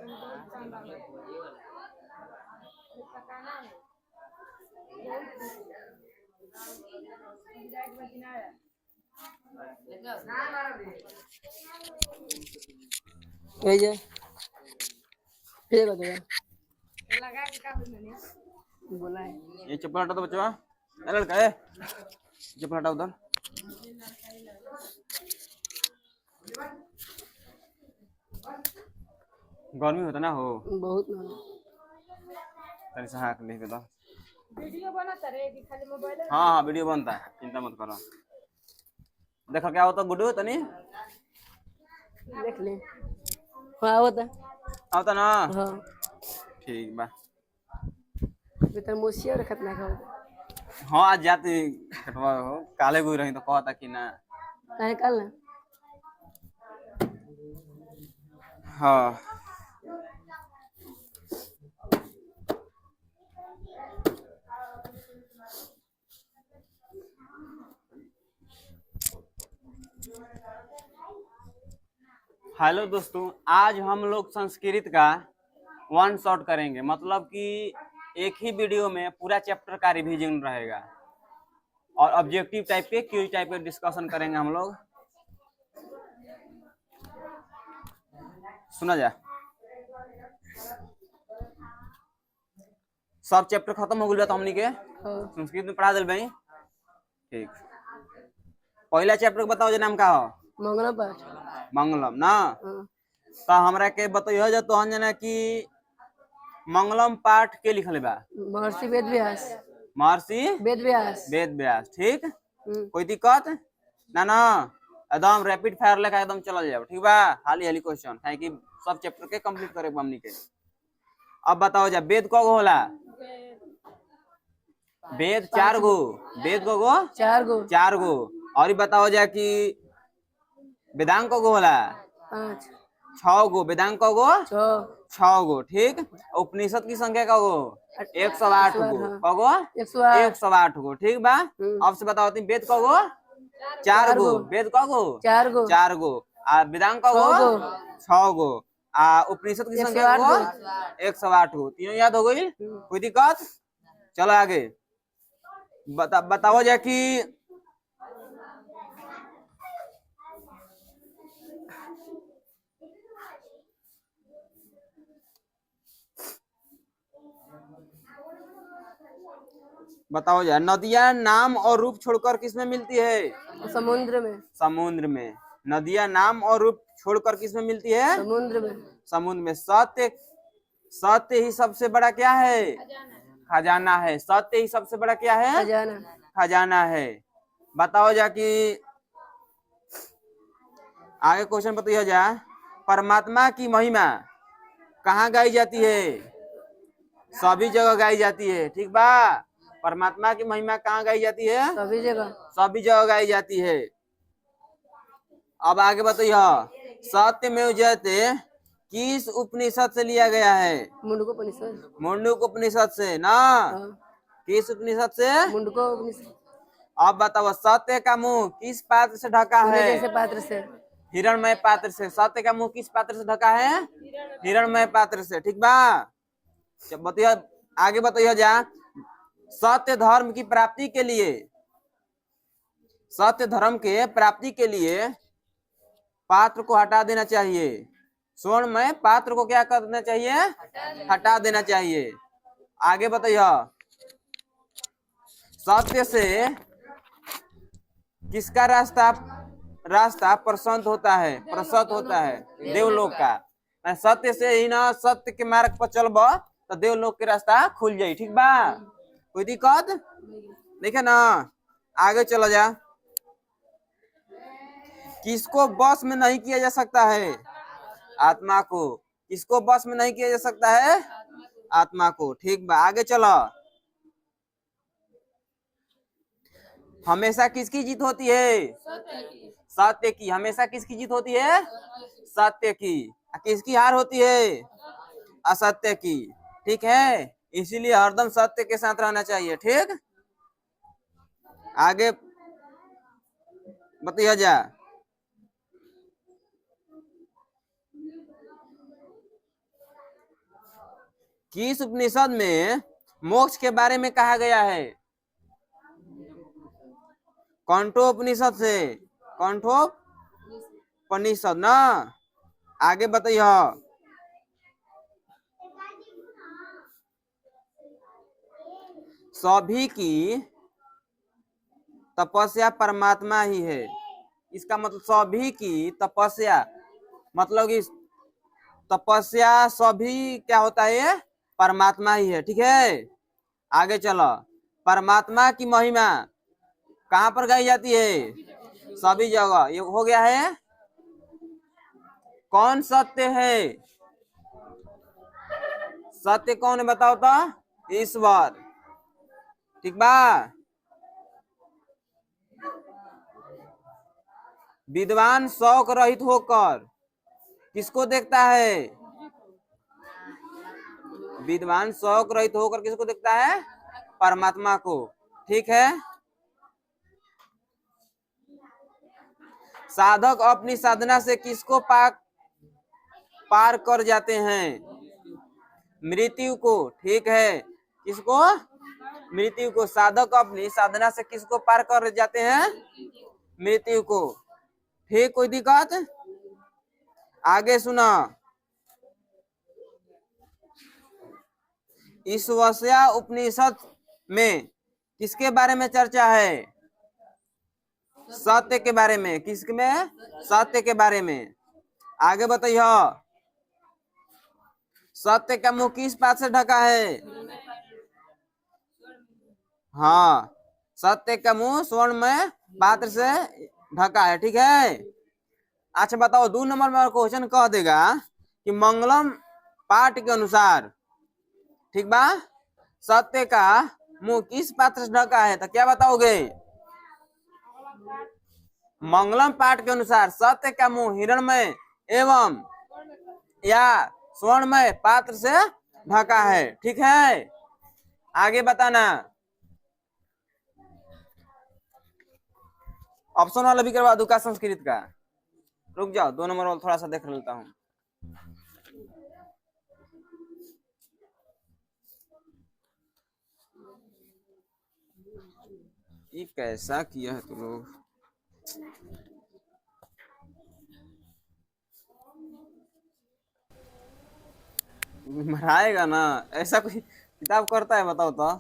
ये जे ठीक हो गया बोला है। ये चप्पल हटा दो बच्चा, लड़का है चप्पल हटा उधर। गर्मी होता ना हो बहुत ना तरी से हाथ लेके दो। वीडियो बनता रे कि खाली मोबाइल में? हाँ हाँ वीडियो बनता है, चिंता मत करो। देखो क्या होता गुड्डू तनी देख ले। हाँ होता आता ना हाँ ठीक बा। बेटा मोसिया और खतरनाक होता हाँ आज जाते कटवा हो काले गुई रही तो कहता कि ना। काहे कल ना हाँ हेलो दोस्तों, आज हम लोग संस्कृत का वन शॉट करेंगे, मतलब कि एक ही वीडियो में पूरा चैप्टर का रिवीजन रहेगा और ऑब्जेक्टिव टाइप के क्यूज टाइप के डिस्कशन करेंगे हम लोग। सुना जा सब चैप्टर खत्म हो गया तो हमनी के संस्कृत में पढ़ा दिल भाई। ठीक, पहला चैप्टर बताओ जो नाम का हो मंगला पाठ मंगलम ना। हाँ तो हमरा के बताइए जो तो जना कि मंगलम पाठ के लिखल बा महर्षि वेद व्यास महर्षि वेद व्यास वेद व्यास। ठीक, कोई दिक्कत ना ना, एकदम रैपिड फायर लेकर एकदम चल जाओ ठीक बा। हाली हाली क्वेश्चन है कि सब चैप्टर के कंप्लीट करे हमनी के। अब बताओ जा वेद को होला वेद चार गो, वेद को चार गो और बताओ जा कि वेदांग को होला 5 6 गो, वेदांग को 6 6 गो। ठीक, उपनिषद की संख्या का गो 108 गो, कगो 108 गो। ठीक बा। अब से बताओ तुम वेद को 4 गो, वेद को 4 गो आ वेदांग को 6 गो आ उपनिषद की संख्या को 108 गो। तीनों याद हो गई, कोई दिक्कत? चलो आगे बताओ जा कि बताओ जा नदियां नाम और रूप छोड़कर किसमें मिलती है? समुद्र में समुद्र में। नदियां नाम और रूप छोड़कर किसमें मिलती है? समुद्र में समुद्र में। सत्य सत्य ही सबसे बड़ा क्या है? खजाना है। सत्य ही सबसे बड़ा क्या है? खजाना खजाना है। बताओ जा कि आगे क्वेश्चन बताइए जा परमात्मा की महिमा कहाँ गाई जाती है? सभी जगह गाई जाती है। ठीक बा, परमात्मा की महिमा कहाँ गाई जाती है? सभी जगह सभी जगह गाई जाती है। अब आगे बताइए सत्य में जयते किस उपनिषद से लिया गया है? मुंडक उपनिषद से ना। किस उपनिषद से? मुंडक उपनिषद। अब बताओ सत्य का मुंह किस पात्र से ढका है? जैसे पात्र से हिरणमय पात्र से। सत्य का मुंह किस पात्र से ढका है? हिरणमय पात्र से। ठीक बा, बताइए आगे बताइए जा सत्य धर्म की प्राप्ति के लिए, सत्य धर्म के प्राप्ति के लिए पात्र को हटा देना चाहिए। स्वर्णमय पात्र को क्या कर देना चाहिए? हटा देना चाहिए। आगे बताइए सत्य से किसका रास्ता प्रशस्त होता है? प्रशस्त होता है देवलोक का। सत्य से ही ना सत्य के मार्ग पर चलब तो देवलोक के रास्ता खुल जाये। ठीक बा, कोई दिक्कत देखे ना। आगे चला जा किसको बस में नहीं किया जा सकता है? आत्मा को। किसको बस में नहीं किया जा सकता है? आत्मा को। ठीक बा, आगे चलो। हमेशा किसकी जीत होती है? सत्य की। हमेशा किसकी जीत होती है? सत्य की। किसकी हार होती है? असत्य की। ठीक है, इसीलिए हरदम सत्य के साथ रहना चाहिए। ठीक, आगे बताइए जा किस उपनिषद में मोक्ष के बारे में कहा गया है? कंठोपनिषद से। कंठोपनिषद ना। आगे बताइए। सभी की तपस्या परमात्मा ही है। इसका मतलब सभी की तपस्या, मतलब कि तपस्या सभी क्या होता है? परमात्मा ही है। ठीक है, आगे चलो। परमात्मा की महिमा कहाँ पर गाई जाती है? सभी जगह। ये हो गया है। कौन सत्य है? सत्य कौन है बताओ तो? ईश्वर। ठीक बा। विद्वान शौक रहित होकर किसको देखता है? विद्वान शौक रहित होकर किसको देखता है? परमात्मा को। ठीक है। साधक अपनी साधना से किसको पार कर जाते हैं? मृत्यु को। ठीक है, किसको? मृत्यु को। साधक अपनी साधना से किसको पार कर जाते हैं? मृत्यु को। ठीक, कोई दिक्कत? आगे सुना। ईशावास्य उपनिषद में किसके बारे में चर्चा है? सत्य के बारे में। किसके में? सत्य के बारे में। आगे बताइए। सत्य का मुंह किस बात से ढका है? हाँ, सत्य का मुंह स्वर्ण में पात्र से ढका है। ठीक है। अच्छा बताओ, 2 नंबर में क्वेश्चन कह देगा कि मंगलम पाठ के अनुसार, ठीक बा, सत्य का मुंह किस पात्र से ढका है? तो क्या बताओगे? मंगलम पाठ के अनुसार सत्य का मुंह हिरणमय एवं या स्वर्णमय पात्र से ढका है। ठीक है, आगे बताना। ऑप्शन वाला भी करवा दूं का? संस्कृत का? रुक जाओ, 2 नंबर वाला थोड़ा सा देख लेता हूँ। ये कैसा किया है तुम लोग? मराएगा ना, ऐसा कोई किताब करता है? बताओ तो।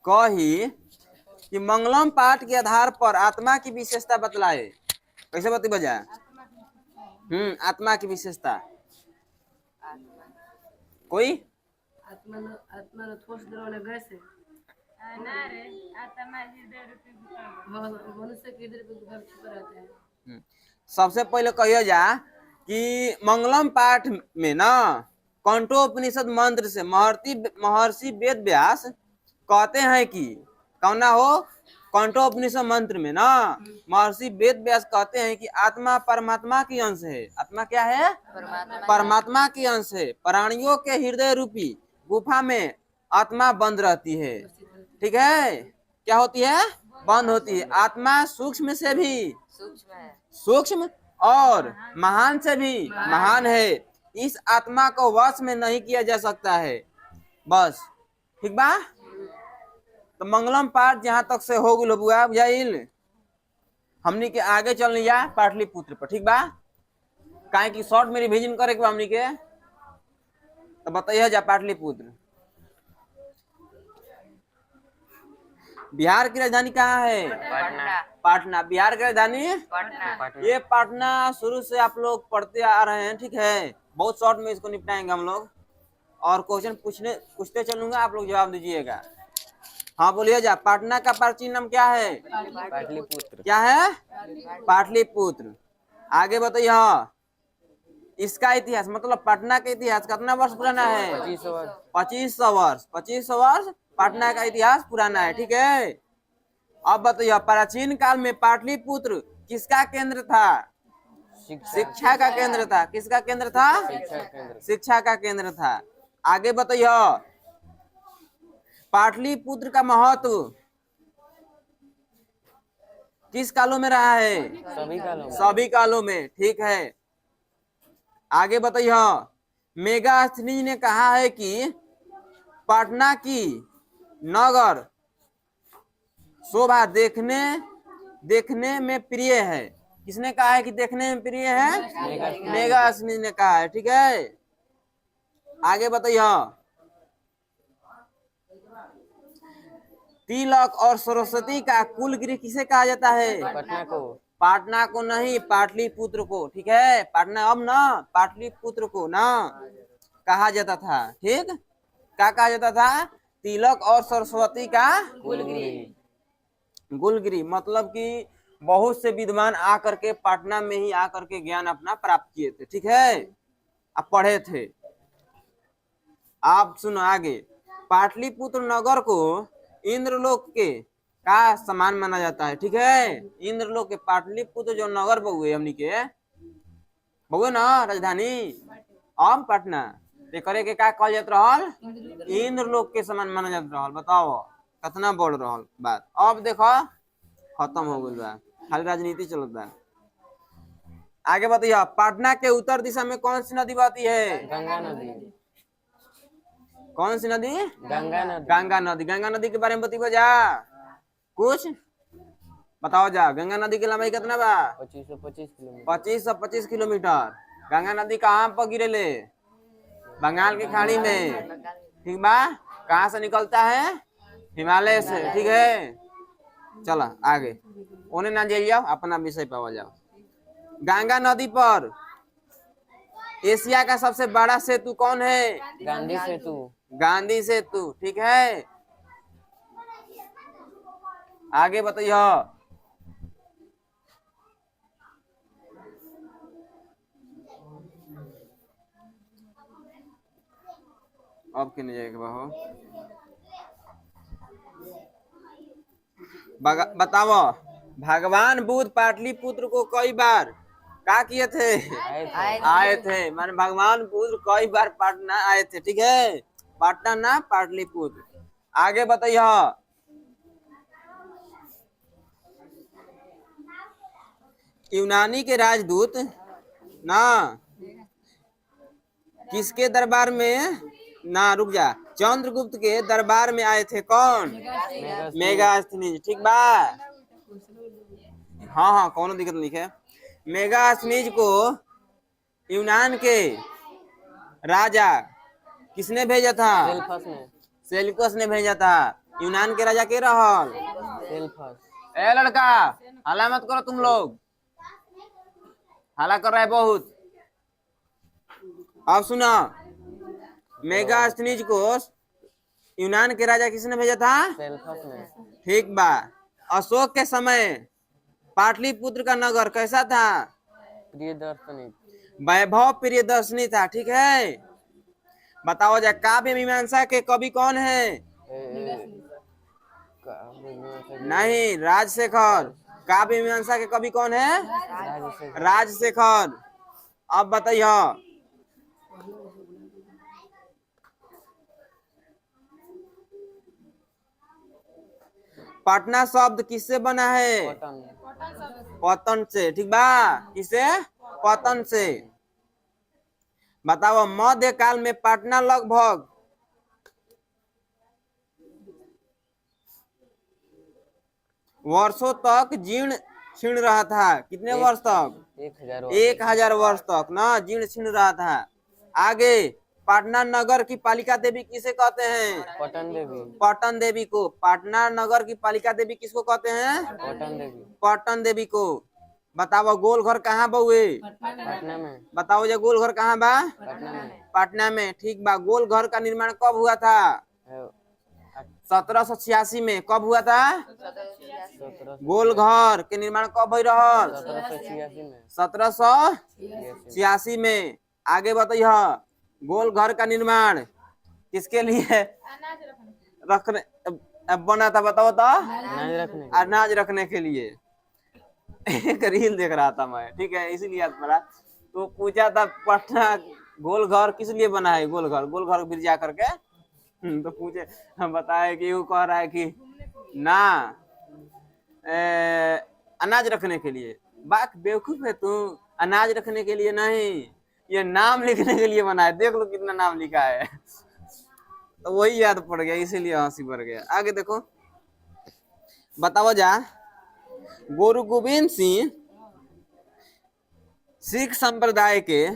कही कि मंगलम पाठ के आधार पर आत्मा की विशेषता बतलाए। कैसे बता बजा? आत्मा की विशेषता कोई? आत्मा न ठोस द्रव्य गैस है। ना रे, आत्मा हृदय रूपी भूखंड। मनुष्य के हृदय पे भूखंड छुपा रहता है। सबसे पहले कहिए जा कि मंगलम पाठ में ना कंठोपनिषद मंत्र से महर्षि वेद व्यास कहते हैं कि कौना हो? कंठोपनिषद मंत्र में ना महर्षि वेद व्यास कहते हैं कि आत्मा परमात्मा की अंश है। आत्मा क्या है? परमात्मा की अंश है। प्राणियों के हृदय रूपी गुफा में आत्मा बंद रहती है। ठीक है, क्या होती है? बंद होती है। आत्मा सूक्ष्म से भी सूक्ष्म और महान से भी महान है। इस आत्मा को वश में नहीं किया जा सकता है। बस, ठीक बा। तो मंगलम पाठ जहां तक से हो गल बुआ बुझाइल। हमनी के आगे चल लिया पाटलिपुत्र पर। ठीक बा, काहे की शॉर्ट में रिवीजन करे के हमनी के। तो बताइए जा पाटलिपुत्र बिहार की राजधानी कहाँ है? पटना। बिहार की राजधानी ये पटना शुरू से आप लोग पढ़ते आ रहे हैं। ठीक है, बहुत शॉर्ट में इसको निपटाएंगे हम लोग, और क्वेश्चन पूछते चलूंगा, आप लोग जवाब दीजिएगा। हाँ बोलिए जा। पटना का प्राचीन नाम क्या है? पाटलिपुत्र। क्या है? पाटलिपुत्र। आगे बताइए। हाँ, इसका इतिहास मतलब पटना का इतिहास कितना वर्ष पुराना है? 2500 वर्ष। 2500 वर्ष पटना का इतिहास पुराना है। ठीक है, अब बताइए, प्राचीन काल में पाटलिपुत्र किसका केंद्र था? शिक्षा का केंद्र था। किसका केंद्र था? शिक्षा का केंद्र था। आगे बताइए, पाटलिपुत्र का महत्व किस कालों में रहा है? सभी कालों में। ठीक है, आगे बताइए, मेगास्थनीज ने कहा है कि पटना की नगर शोभा देखने देखने में प्रिय है। किसने कहा है कि देखने में प्रिय है? मेगास्थनीज ने कहा है। ठीक है, आगे बताइए, तिलक और सरस्वती का कुल गृह किसे कहा जाता है? पटना को। पाटना को नहीं, पाटलिपुत्र को। ठीक है, पाटना अब ना, पाटलिपुत्र को ना कहा जाता था। ठीक, क्या कहा जाता था? तिलक और सरस्वती का कुलगिरी, मतलब कि बहुत से विद्वान आकर के पटना में ही आकर के ज्ञान अपना प्राप्त किए थे। ठीक है, अब पढ़े थे। आप सुनो आगे, पाटलिपुत्र नगर को इंद्रलोक के का समान माना जाता है। ठीक है, इंद्रलोक के पाटलिपुत्र जो नगर बहुए हमनी के बहुए ना राजधानी अब पटना करे के का कहल जात रहल? इंद्रलोक के समान माना जात रहल। बताओ कितना बढ़ रहल बात। अब देखो खत्म हो गई बा, खाली राजनीति चलत बा। आगे बताइए, पटना के उत्तर दिशा में कौन सी नदी बहती है? गंगा नदी। कौन सी नदी? गंगा नदी। गंगा नदी। गंगा नदी के बारे में बताइए जा, कुछ बताओ जा। गंगा नदी की लंबाई कितना बा? 2525 किलोमीटर। 2525 किलोमीटर। गंगा नदी कहाँ पर गिरेले? बंगाल की खाड़ी में। ठीक बा, कहाँ से निकलता है? हिमालय से। ठीक है, चला आगे, उन्हें ना जाइए, अपना विषय पर जाओ। गंगा नदी पर एशिया का सबसे बड़ा सेतु कौन है? गांधी सेतु। गांधी सेतु। ठीक है, आगे बताइए, अब किन जाएगा बाहो बताओ, भगवान बुद्ध पाटलिपुत्र को कई बार क्या किए थे? आए थे। माने भगवान बुद्ध कई बार पटना आए थे। ठीक है, पटना ना पाटलिपुत्र। आगे बताइए, यूनानी के राजदूत ना किसके दरबार में ना, रुक जा, चंद्रगुप्त के दरबार में आए थे। कौन? मेगास्थनीज। ठीक बा, हाँ हाँ, कौन दिक्कत नहीं है। मेगास्थनीज को यूनान के राजा किसने भेजा था? सेल्फस ने। सेल्यूकस ने भेजा था। यूनान के राजा के रहल? सेल्फस। ए लड़का, हल्ला मत करो, तुम लोग हल्ला कर रहा है बहुत। अब सुना, मेगास्थनीज को यूनान के राजा किसने भेजा था? सेल्फस ने। ठीक बा, अशोक के समय पाटलिपुत्र का नगर कैसा था? प्रियदर्शनी। वैभव प्रियदर्शनी था। ठीक है, बताओ जा, काव्य मीमांसा के कवि कौन है? नहीं, राजशेखर। काव्य मीमांसा के कवि कौन है? राजशेखर। अब बताइए, पटना शब्द किससे बना है? पतन से। ठीक बा, किसे? पतन से। बताओ, मध्य काल में पटना लगभग वर्षों तक जीर्ण शीर्ण रहा था। कितने वर्ष तक? 1000 वर्ष तक ना जीर्ण शीर्ण रहा था। आगे, पटना नगर की पालिका देवी किसे कहते हैं? पटन देवी। पटन देवी को। पटना नगर की पालिका देवी किसको कहते हैं? पटन देवी। पटन देवी को। बताओ, गोल घर कहाँ बहुए? पटना में। बताओ जो गोल घर कहाँ बा? पटना में। पटना में। ठीक बा, गोल घर का निर्माण कब हुआ था? 1786 में। कब हुआ था? गोल घर के निर्माण कब हो रहा? 1786 में। आगे बताइए, गोल घर का निर्माण किसके लिए रखने बना था? बताओ तो। अनाज रखने के लिए। एक रील देख रहा था मैं, ठीक है, इसीलिए याद पड़ा। तो पूछा था पटना गोल घर किस लिए बना है? गोल घर बिरजा करके। तो पूछे, हम बताए कि वो कह रहा है कि ना अनाज रखने के लिए। बात बेवकूफ है तू, अनाज रखने के लिए नहीं, ये नाम लिखने के लिए बना है, देख लो कितना नाम लिखा है। तो वही याद पड़ गया, इसीलिए हंसी बढ़ गया। आगे देखो, बताओ जा। गुरु गोविंद सिंह सिख संप्रदाय के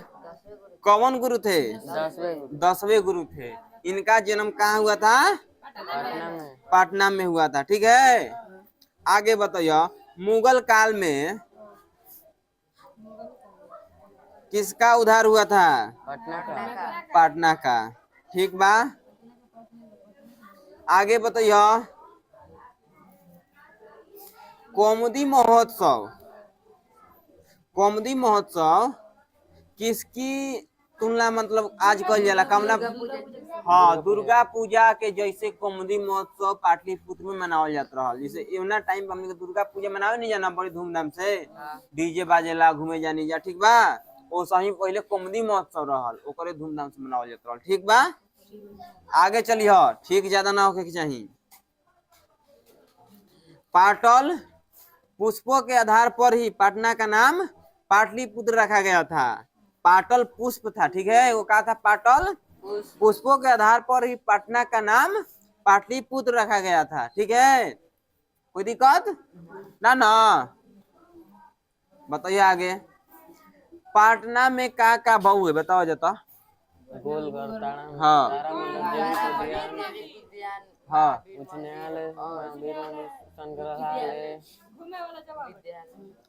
कौन गुरु थे? 10वें गुरु थे। इनका जन्म कहाँ हुआ था? पटना में। पटना में हुआ था। ठीक है, आगे बताइए। मुगल काल में किसका उद्धार हुआ था? पटना का। पटना का। ठीक बा, आगे बताइए। कौमुदी महोत्सव, कौमुदी महोत्सव किसकी तुलना मतलब आज कल जाला कमला? हाँ, दुर्गा पूजा के जैसे कौमुदी महोत्सव पाटलिपुत्र में मनावल जात रहा। जैसे एवना टाइम हमने दुर्गा पूजा मनावे नहीं जाना बड़ी धूमधाम से, डीजे बाजेला, घूमे जानी जा। ठीक बा, वो सही पहले कौमुदी महोत्सव रहल, ओकरे धूमधाम से मनावल जात रहल। ठीक बा, आगे चलिए। ठीक ज्यादा ना होके चाहिए। पाटल पुष्पों के आधार पर ही पटना का नाम पाटलिपुत्र रखा गया था। पाटल पुष्प था। ठीक है, वो कहा था पाटल पुष्पों के आधार पर ही पटना का नाम पाटलिपुत्र रखा गया था। ठीक है, कोई दिक्कत ना ना? बताइए आगे। पटना में का बहु है, बताओ जाता। गोलघर, तारा, हाँ। हाँ, उच्च न्यायालय, महावीर मंदिर, संग्रहालय।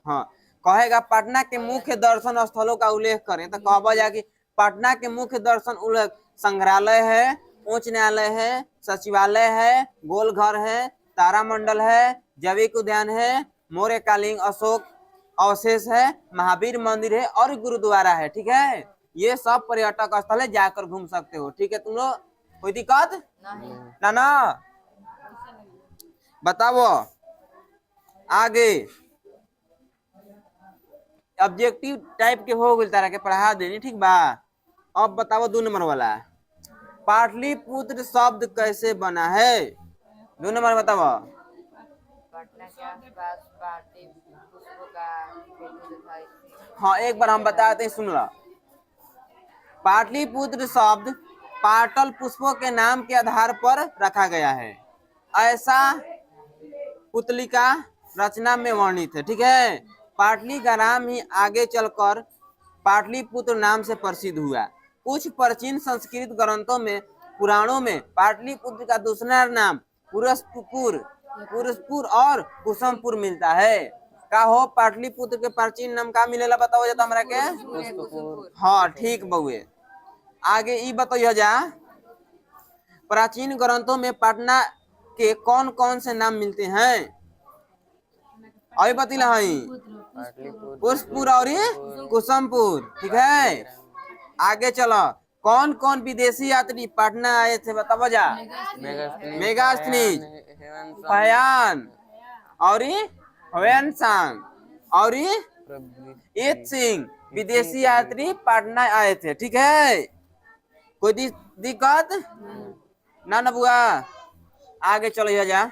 हाँ, कहेगा पटना के मुख्य दर्शन स्थलों का उल्लेख करें तो कहबा जा कि पटना के मुख्य दर्शन उल्लेख संग्रहालय है, उच्च न्यायालय है, सचिवालय है, गोलघर है, तारामंडल है, जैविक उद्यान है, मौर्यकालीन अशोक अवशेष है, महावीर मंदिर है और गुरुद्वारा है। ठीक है, ये सब पर्यटक स्थल है, जाकर घूम सकते हो। ठीक है, तुम लोग कोई दिक्कत ना ना? बताओ आगे। ऑब्जेक्टिव टाइप के हो गए तारा के पढ़ा देनी। ठीक बा, अब बताओ 2 नंबर वाला। पाटलिपुत्र शब्द कैसे बना है? 2 नंबर बताओ। पटना के आसपास पार्टी पुष्पों का खेती दिखाई थी। हाँ, एक बार हम बताते हैं, सुन लो। पाटलिपुत्र शब्द पाटल पुष्पों के नाम के आधार पर रखा गया है, ऐसा पुतलिका रचना में वर्णित है। ठीक है, पाटली का नाम ही आगे चलकर पाटलिपुत्र नाम से प्रसिद्ध हुआ। कुछ प्राचीन संस्कृत ग्रंथों में, पुराणों में पाटलिपुत्र का दूसरा नाम पुरस्पुर और कुसुमपुर मिलता है। का हो पाटलिपुत्र के प्राचीन नाम का मिलेला? बताओ जाता हमरा के। हाँ, ठीक बउए। आगे ई बताइए जा, प्राचीन ग्रंथों में पटना के कौन कौन से नाम मिलते हैं? अभी बतिला है, पुष्पपुर और कुसुमपुर। ठीक है, आगे चलो। कौन कौन विदेशी यात्री पटना आए थे? बताओ जा। मेगास्थनीज, फयान और ह्वेनसांग और ईत सिंह विदेशी यात्री पटना आए थे। ठीक है, कोई दिक्कत ना ना बुआ? आगे चलो जा।